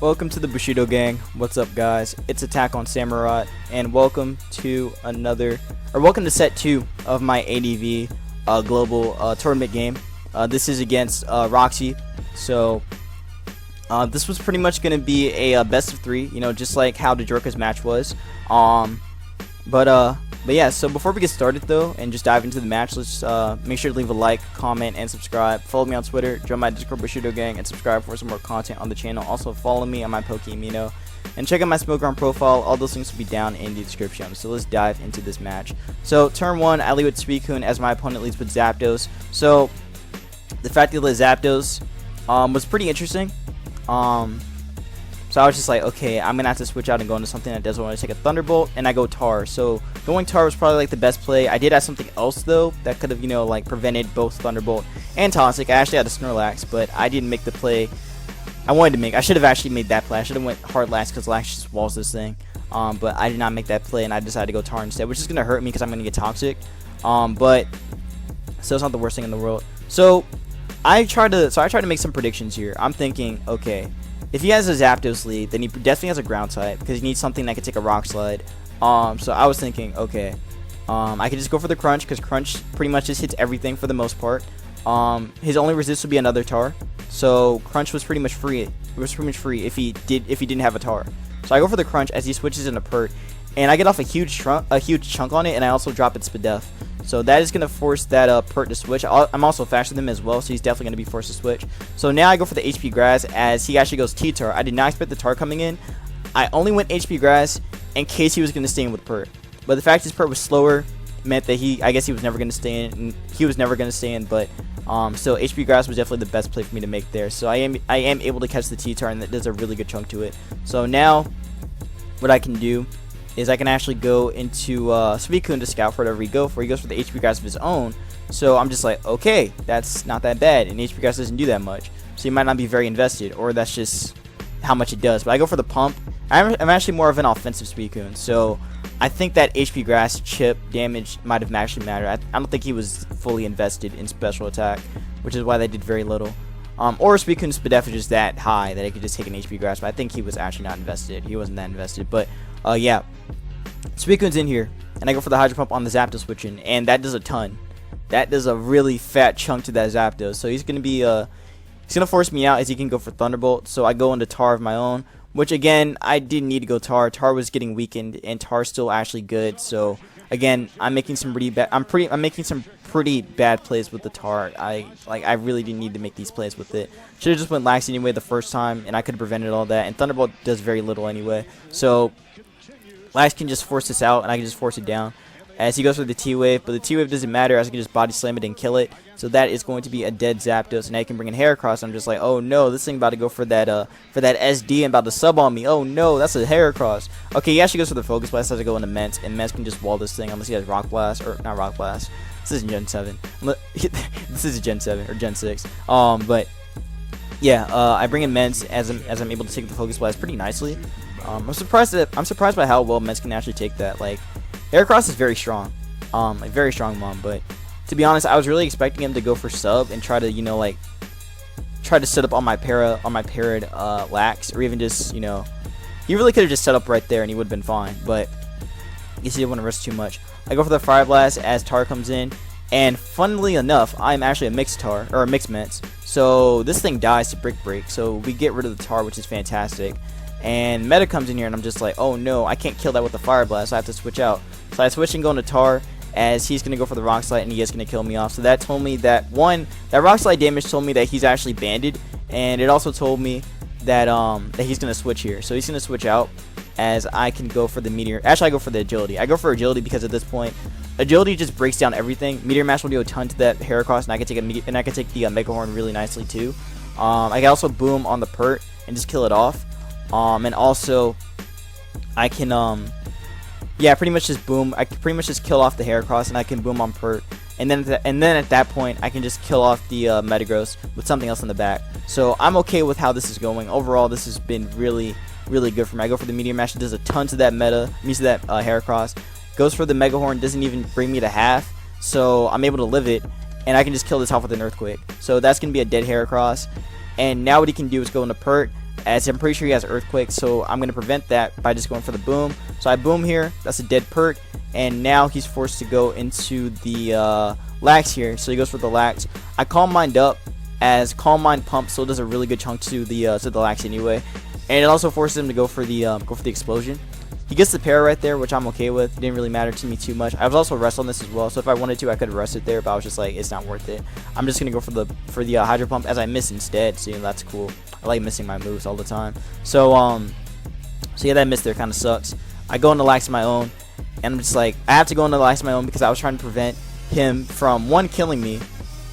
Welcome to the Bushido gang. What's up, guys? It's Attack on Samurai, and welcome to welcome to set 2 of my ADV global tournament game. This is against Roxie. So this was pretty much going to be a best of 3, you know, just like how the Jorka's match was. But yeah, so before we get started though and just dive into the match, let's make sure to leave a like, comment, and subscribe. Follow me on Twitter, join my Discord Bushido gang, and subscribe for some more content on the channel. Also follow me on my Pokemino and check out my Smokeground profile. All those links will be down in the description. So let's dive into this match. So turn 1, I lead with Suicune as my opponent leads with Zapdos. So the fact that he led Zapdos was pretty interesting. So I was just like, okay, I'm going to have to switch out and go into something that doesn't want to take a Thunderbolt, and I go Tar. So going Tar was probably like the best play. I did have something else though that could have, you know, like prevented both Thunderbolt and Toxic. I actually had a Snorlax, but I didn't make the play I wanted to make. I should have actually made that play. I should have went hard Lax because Lax just walls this thing. But I did not make that play, and I decided to go Tar instead, which is going to hurt me because I'm going to get Toxic. So it's not the worst thing in the world. So I tried to make some predictions here. I'm thinking, okay, if he has a Zapdos lead, then he definitely has a ground type because he needs something that could take a Rock Slide. So I was thinking, okay, I could just go for the Crunch because Crunch pretty much just hits everything for the most part. His only resist would be another Tar, so Crunch was pretty much free. It was pretty much free if he didn't have a Tar. So I go for the Crunch as he switches into Pert, and I get off a huge chunk on it, and I also drop its Spadef. So that is going to force that Pert to switch. I'm also faster than him as well, so he's definitely going to be forced to switch. So now I go for the HP Grass as he actually goes T-Tar. I did not expect the Tar coming in. I only went HP Grass in case he was going to stay in with Pert. But the fact his Pert was slower meant that I guess he was never going to stay in. And he was never going to stay in, but so HP Grass was definitely the best play for me to make there. So I am able to catch the T-Tar, and that does a really good chunk to it. So now what I can do is I can actually go into Suicune to scout for whatever he goes for. He goes for the HP Grass of his own. So I'm just like, okay, that's not that bad. And HP Grass doesn't do that much. So he might not be very invested, or that's just how much it does. But I go for the Pump. I'm actually more of an offensive Suicune. So I think that HP Grass chip damage might have actually mattered. I don't think he was fully invested in special attack, which is why they did very little. Or Suicune's Spadef is just that high that it could just take an HP Grass. But I think he was actually not invested. He wasn't that invested. But yeah, Suicune's in here, and I go for the Hydro Pump on the Zapdos switching, and that does a ton. That does a really fat chunk to that Zapdos. So he's gonna be he's gonna force me out as he can go for Thunderbolt. So I go into Tar of my own, which again I didn't need to go Tar. Tar was getting weakened, and Tar's still actually good. So again, I'm making some pretty bad plays with the Tar. I really didn't need to make these plays with it. Should have just went Lax anyway the first time, and I could have prevented all that. And Thunderbolt does very little anyway. So Lax can just force this out, and I can just force it down as he goes for the T-Wave, but the T-Wave doesn't matter as I can just body slam it and kill it. So that is going to be a dead Zapdos, and now I can bring in Heracross. I'm just like, oh no, this thing about to go for that SD and about to sub on me. Oh no, that's a Heracross. Okay, he actually goes for the Focus Blast as I go into Mence, and Mence can just wall this thing unless he has Rock Blast, or not Rock Blast. This isn't Gen 7. This is Gen 7 or Gen 6. But yeah, I bring in Mence as I'm able to take the Focus Blast pretty nicely. I'm surprised by how well Mence can actually take that. Like, Heracross is very strong, a very strong mom. But to be honest, I was really expecting him to go for sub and try to, you know, like try to set up on my parried Lax, or even just, you know, he really could have just set up right there and he would have been fine. But I guess he didn't want to risk too much. I go for the Fire Blast as Tar comes in, and funnily enough, I'm actually a mixed Tar or a mixed Mence. So this thing dies to Brick Break, so we get rid of the Tar, which is fantastic. And Meta comes in here, and I'm just like, oh no, I can't kill that with the Fire Blast, so I have to switch out. So I switch and go into Tar, as he's going to go for the Rock Slide, and he is going to kill me off. So that told me that, one, that Rock Slide damage told me that he's actually banded, and it also told me that that he's going to switch here. So he's going to switch out, as I can go for the Meteor. Actually, I go for the Agility. I go for Agility because at this point, Agility just breaks down everything. Meteor Mash will do a ton to that Heracross, and I can take the Mega Horn really nicely too. I can also Boom on the Pert and just kill it off. And also, I can, yeah, pretty much just boom. I can pretty much just kill off the Heracross, and I can boom on Pert. And then at that point, I can just kill off the Metagross with something else in the back. So I'm okay with how this is going. Overall, this has been really, really good for me. I go for the Meteor Mash. It does a ton to that Heracross. Goes for the Mega Horn. Doesn't even bring me to half. So I'm able to live it, and I can just kill this off with an Earthquake. So that's going to be a dead Heracross. And now what he can do is go into Pert. as I'm pretty sure he has Earthquake, so I'm going to prevent that by just going for the boom. So I boom here, that's a dead perk, and now he's forced to go into the Lax here, so he goes for the Lax. I Calm Mind up, as Calm Mind Pump still does a really good chunk to the Lax anyway, and it also forces him to go for the explosion. He gets the pair right there, which I'm okay with. It didn't really matter to me too much. I was also rest on this as well, so if I wanted to, I could have rested there, but I was just like, it's not worth it. I'm just gonna go for the Hydro Pump, as I miss instead. So that's cool. I like missing my moves all the time. So yeah, that miss there kind of sucks. I go into Lax my own, and I'm just like, I have to go into Lax my own because I was trying to prevent him from killing me.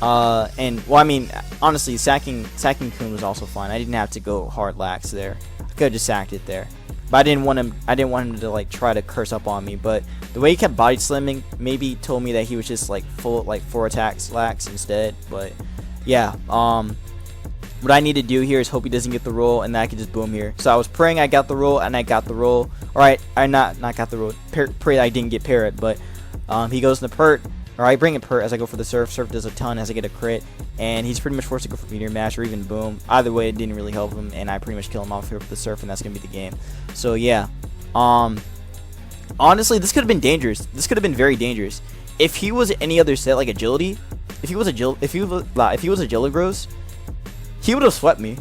And well, I mean, honestly, sacking Kun was also fine. I didn't have to go hard Lax there. I could have just sacked it there. But I didn't want him to like try to curse up on me. But the way he kept body slamming maybe told me that he was just like full 4 attacks Lax instead. But yeah, what I need to do here is hope he doesn't get the roll, and then I can just boom here. So I was praying I got the roll, and I got the roll. Alright, I not got the roll. Pray I didn't get parrot, but he goes in the pert. Alright, bring a pert as I go for the surf. Surf does a ton as I get a crit, and he's pretty much forced to go for meteor mash or even boom. Either way, it didn't really help him, and I pretty much kill him off here with the surf, and that's gonna be the game. So yeah, honestly, this could have been dangerous. This could have been very dangerous if he was any other set like agility. If he was Agilagros, he would have swept me.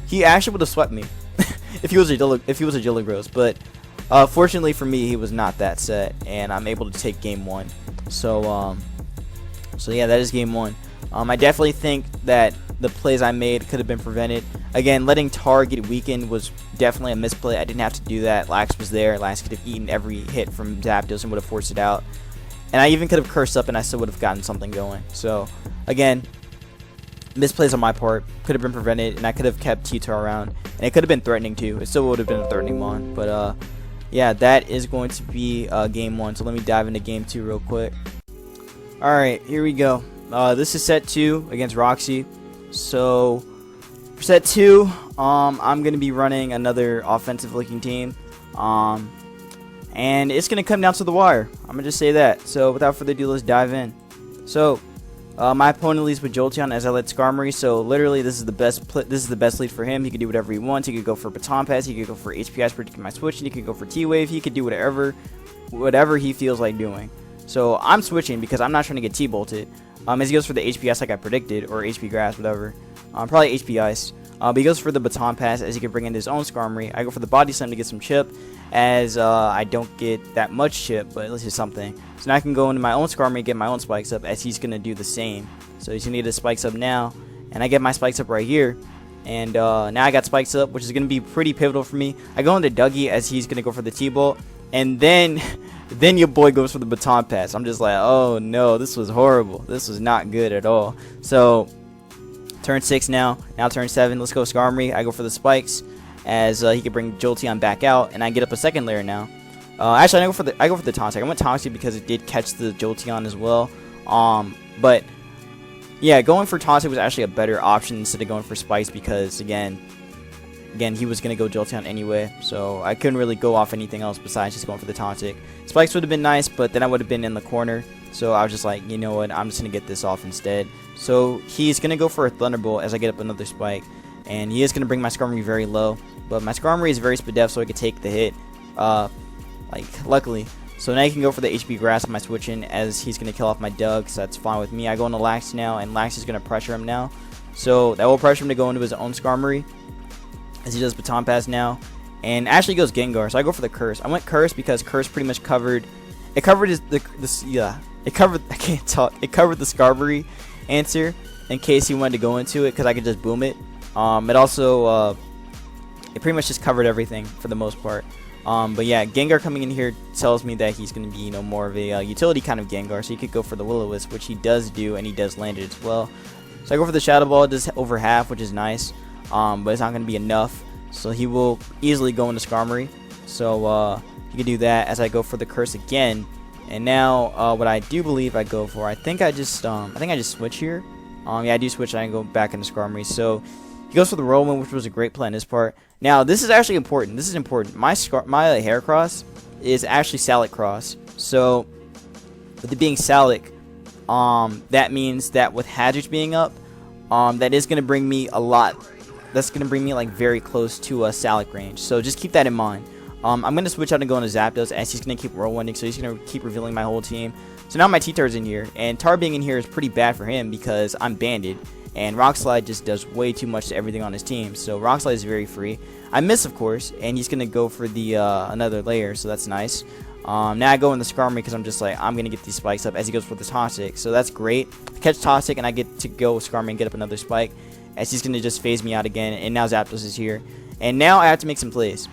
He actually would have swept me if he was Agilagros. But fortunately for me, he was not that set, and I'm able to take game 1. So yeah, that is game 1. I definitely think that the plays I made could have been prevented. Again, letting Tar get weakened was definitely a misplay. I didn't have to do that. Lax was there. Lax could have eaten every hit from Zapdos and would have forced it out. And I even could have cursed up and I still would have gotten something going. So again, misplays on my part could have been prevented, and I could have kept T-Tar around, and it could have been threatening too. It still would have been a threatening mon. But yeah, that is going to be game 1. So let me dive into game 2 real quick. Alright, here we go. This is set 2 against Roxie. So for set 2, I'm going to be running another offensive looking team. And it's going to come down to the wire. I'm going to just say that. So without further ado, let's dive in. So my opponent leads with Jolteon as I led Skarmory. So literally, this is the best lead for him. He can do whatever he wants. He could go for Baton Pass. He could go for HPS predicting my switch, and he could go for T-Wave. He could do whatever he feels like doing. So I'm switching because I'm not trying to get T-bolted. As he goes for the HPS like I predicted, or HP Grass, whatever. Probably HP Ice. But he goes for the Baton Pass as he can bring in his own Skarmory. I go for the Body Slam to get some chip, as I don't get that much chip, but at least it's something. So now I can go into my own Skarmory and get my own Spikes Up, as he's going to do the same. So he's going to get his Spikes Up now, and I get my Spikes Up right here. And now I got Spikes Up, which is going to be pretty pivotal for me. I go into Dougie as he's going to go for the T-Bolt, and then your boy goes for the Baton Pass. I'm just like, oh no, this was horrible. This was not good at all. So turn 6 now turn 7. Let's go Skarmory. I go for the Spikes, as he can bring Jolteon back out, and I get up a second layer now. Actually, I go for the Toxic. I went Toxic because it did catch the Jolteon as well. But yeah, going for Toxic was actually a better option instead of going for Spikes, because again, he was going to go Jolteon anyway, so I couldn't really go off anything else besides just going for the Toxic. Spikes would have been nice, but then I would have been in the corner, so I was just like, you know what, I'm just going to get this off instead. So he's going to go for a Thunderbolt as I get up another Spike, and he is going to bring my Skarmory very low, but my Skarmory is very Spadef, so I could take the hit, luckily. So now he can go for the HP Grass on my switch in, as he's going to kill off my Doug, so that's fine with me. I go into Lax now, and Lax is going to pressure him now, so that will pressure him to go into his own Skarmory, as he does Baton Pass now, and actually goes Gengar. So I go for the Curse. I went Curse because Curse pretty much covered. It covered the Skarmory answer in case he wanted to go into it, because I could just boom it. It also it pretty much just covered everything for the most part. But yeah, Gengar coming in here tells me that he's going to be more of a utility kind of Gengar. So he could go for the Will-O-Wisp, which he does do, and he does land it as well. So I go for the Shadow Ball. It does over half, which is nice. But it's not going to be enough, so he will easily go into Skarmory. So he can do that as I go for the Curse again. And now what I do believe I go for, I think I just switch here. Yeah, I do switch and I go back into Skarmory. So he goes for the Whirlwind, which was a great play on his part. Now this is actually important. This is important. My Heracross is actually Salic Cross. So with it being Salic, that means that with Hadrich being up, that is going to bring me a lot that's gonna bring me like very close to Salic range. So just keep that in mind. I'm gonna switch out and go into Zapdos, as he's gonna keep whirlwinding, so he's gonna keep revealing my whole team. So now my T-Tar's in here, and Tar being in here is pretty bad for him because I'm banded, and Rock Slide just does way too much to everything on his team. So Rock Slide is very free. I miss, of course, and he's gonna go for the another layer, so that's nice. Now I go in the Skarmory because I'm just like, I'm gonna get these spikes up as he goes for the Toxic, so that's great. I catch Toxic and I get to go Skarmory and get up another spike, as he's gonna just phase me out again. And now Zapdos is here, and now I have to make some plays.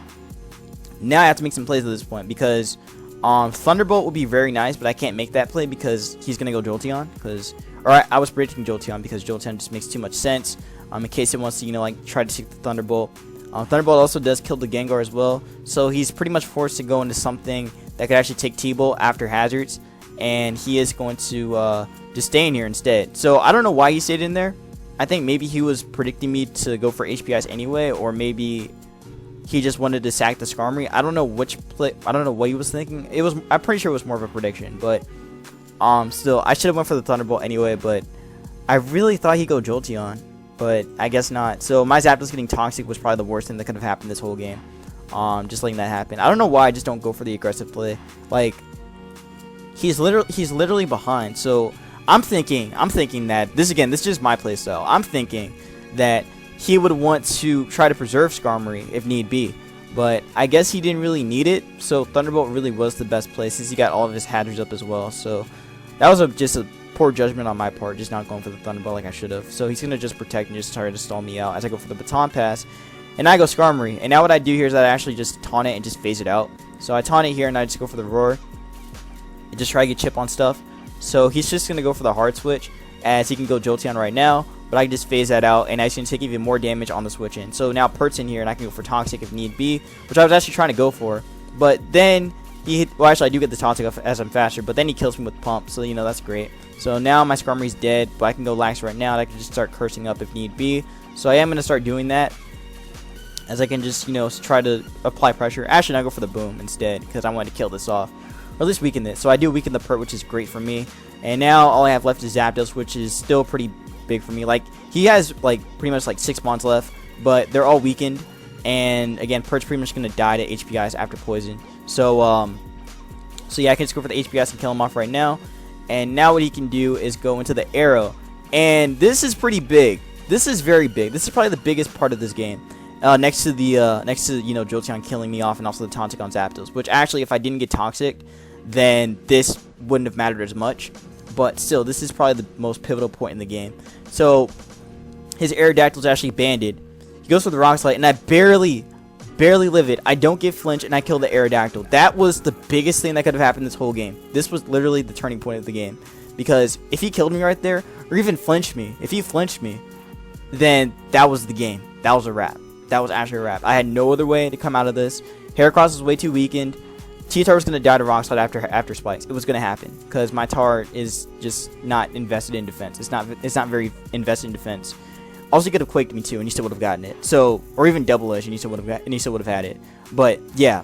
Now I have to make some plays at this point because Thunderbolt would be very nice, but I can't make that play because he's gonna go Jolteon. I was predicting Jolteon because Jolteon just makes too much sense. In case it wants to, like try to seek the Thunderbolt. Thunderbolt also does kill the Gengar as well, so he's pretty much forced to go into something that could actually take T-Bolt after hazards, and he is going to just stay in here instead. So I don't know why he stayed in there. I think maybe he was predicting me to go for HPIs anyway, or maybe he just wanted to sack the Skarmory. I don't know which play. I don't know what he was thinking. I'm pretty sure it was more of a prediction, but still, I should have went for the Thunderbolt anyway. But I really thought he'd go Jolteon, but I guess not. So my Zapdos getting Toxic was probably the worst thing that could have happened this whole game. Just letting that happen. I don't know why I just don't go for the aggressive play. Like, he's literally behind. So I'm thinking that this is just my play style. I'm thinking that he would want to try to preserve Skarmory if need be, but I guess he didn't really need it. So Thunderbolt really was the best play since he got all of his hazards up as well. So that was just a poor judgment on my part, just not going for the Thunderbolt like I should have. So he's gonna just protect and just try to stall me out as I go for the Baton Pass. And I go Skarmory, and now what I do here is that I actually just taunt it and just phase it out. So I taunt it here, and I just go for the Roar, and just try to get chip on stuff. So he's just going to go for the Hard Switch, as he can go Jolteon right now, but I can just phase that out, and I can take even more damage on the switch in. So now Pert's in here, and I can go for Toxic if need be, which I was actually trying to go for. But then well, actually I do get the Toxic as I'm faster, but then he kills me with Pump, so that's great. So now my Skarmory's dead, but I can go Lax right now, and I can just start cursing up if need be. So I am going to start doing that, as I can just, try to apply pressure. Actually, I go for the Boom instead, because I wanted to kill this off, or at least weaken it. So I do weaken the Pert, which is great for me. And now all I have left is Zapdos, which is still pretty big for me. Like, he has pretty much 6 spawns left, but they're all weakened. And again, Pert's pretty much gonna die to HPIs after poison. So yeah, I can just go for the HPIs and kill him off right now. And now what he can do is go into the Arrow, and this is pretty big. This is very big. This is probably the biggest part of this game. Next to Jolteon killing me off, and also the Toxic on Zapdos, which actually, if I didn't get Toxic, then this wouldn't have mattered as much. But still, this is probably the most pivotal point in the game. So his Aerodactyl is actually banded. He goes for the Rock Slide, and I barely live it. I don't get flinch, and I kill the Aerodactyl. That was the biggest thing that could have happened this whole game. This was literally the turning point of the game, because if he killed me right there, or even flinched me, if he flinched me, then that was the game. That was a wrap. That was actually a wrap. I had no other way to come out of this. Heracross was way too weakened. T-Tar was going to die to Rock Slide after Spikes. It was going to happen because my Tar is just not invested in defense. It's not very invested in defense. Also, he could have Quaked me too, and he still would have gotten it. So, or even Double Edge, and he still would have had it. But yeah,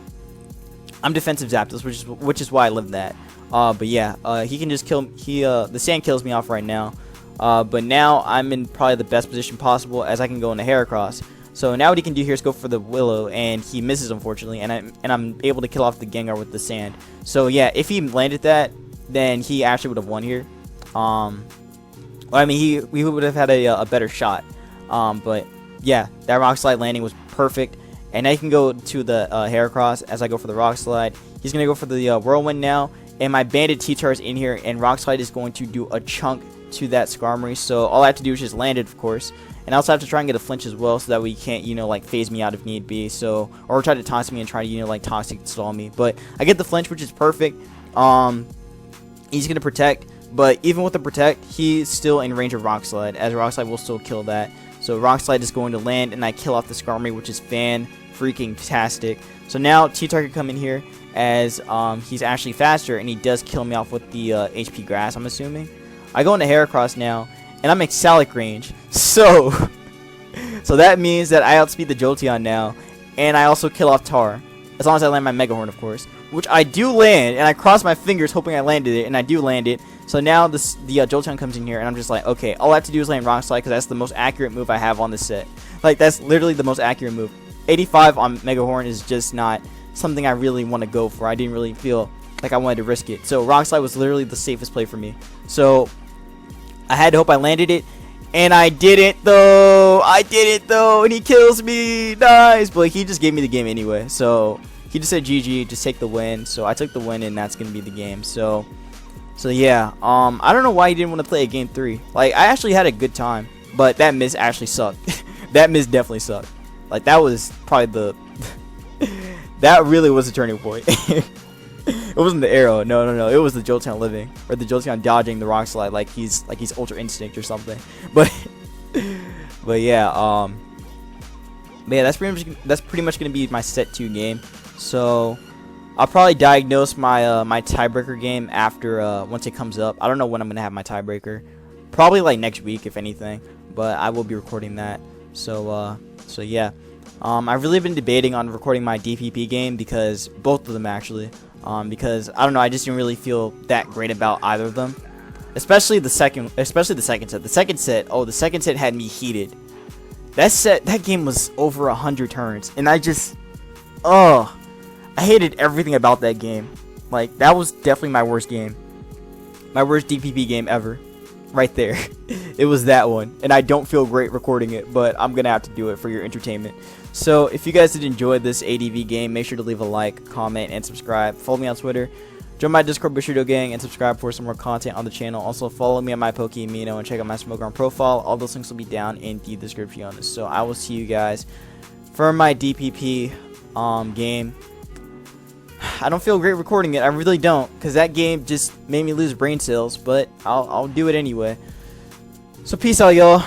I'm defensive Zapdos, which is why I love that. But yeah, he can just kill. The Sand kills me off right now. But now I'm in probably the best position possible, as I can go into Heracross. So now what he can do here is go for the Willow, and he misses, unfortunately, and I'm able to kill off the Gengar with the Sand. So yeah, if he landed that, then he actually would have won here. Well, I mean, we would have had a better shot. But yeah, that Rock Slide landing was perfect. And now you can go to the Heracross as I go for the Rock Slide. He's gonna go for the Whirlwind now, and my banded T-Tar is in here, and Rock Slide is going to do a chunk to that Skarmory. So all I have to do is just land it, of course. And I also have to try and get a flinch as well, so that way he can't, phase me out if need be. So, or try to toss me and try to, Toxic stall me. But I get the flinch, which is perfect. He's gonna protect, but even with the protect, he's still in range of Rock Slide, as Rock Slide will still kill that. So Rock Slide is going to land, and I kill off the Skarmory, which is fan-freaking-tastic. So now T-Tar can come in here, as he's actually faster, and he does kill me off with the HP Grass, I'm assuming. I go into Heracross now, and I'm in Salic range, so that means that I outspeed the Jolteon now, and I also kill off Tar, as long as I land my Mega Horn, of course, which I do land, and I cross my fingers hoping I landed it, and I do land it. So now the Jolteon comes in here, and I'm just like, okay, all I have to do is land Rock Slide, because that's the most accurate move I have on this set. Like, that's literally the most accurate move. 85 on Mega Horn is just not something I really want to go for. I didn't really feel like I wanted to risk it. So Rock Slide was literally the safest play for me. So I had to hope I landed it. And I didn't though. And he kills me. Nice. But he just gave me the game anyway. So he just said GG, just take the win. So I took the win, and that's gonna be the game. So yeah. I don't know why he didn't want to play a game 3. Like, I actually had a good time, but that miss actually sucked. That miss definitely sucked. Like, that was probably the that really was a turning point. It wasn't the arrow. No. It was the Jolteon living, or the Jolteon dodging the Rock Slide like he's Ultra Instinct or something. But yeah, that's pretty much gonna be my set 2 game. So I'll probably diagnose my my tiebreaker game after once it comes up. I don't know when I'm gonna have my tiebreaker. Probably like next week, if anything. But I will be recording that. So yeah. I've really been debating on recording my DPP game, because both of them actually. Because I don't know, I just didn't really feel that great about either of them. Especially the second set. The second set had me heated. That game was over 100 turns, and I hated everything about that game. Like, that was definitely my worst game. My worst DPP game ever. Right there. It was that one. And I don't feel great recording it, but I'm gonna have to do it for your entertainment. So if you guys did enjoy this ADV game, make sure to leave a like, comment, and subscribe. Follow me on Twitter. Join my Discord Bushido gang, and subscribe for some more content on the channel. Also follow me on my Pokemino and check out my Smokeground profile. All those links will be down in the description. So I will see you guys for my DPP game. I don't feel great recording it. I really don't, because that game just made me lose brain cells, but I'll do it anyway. So peace out, y'all.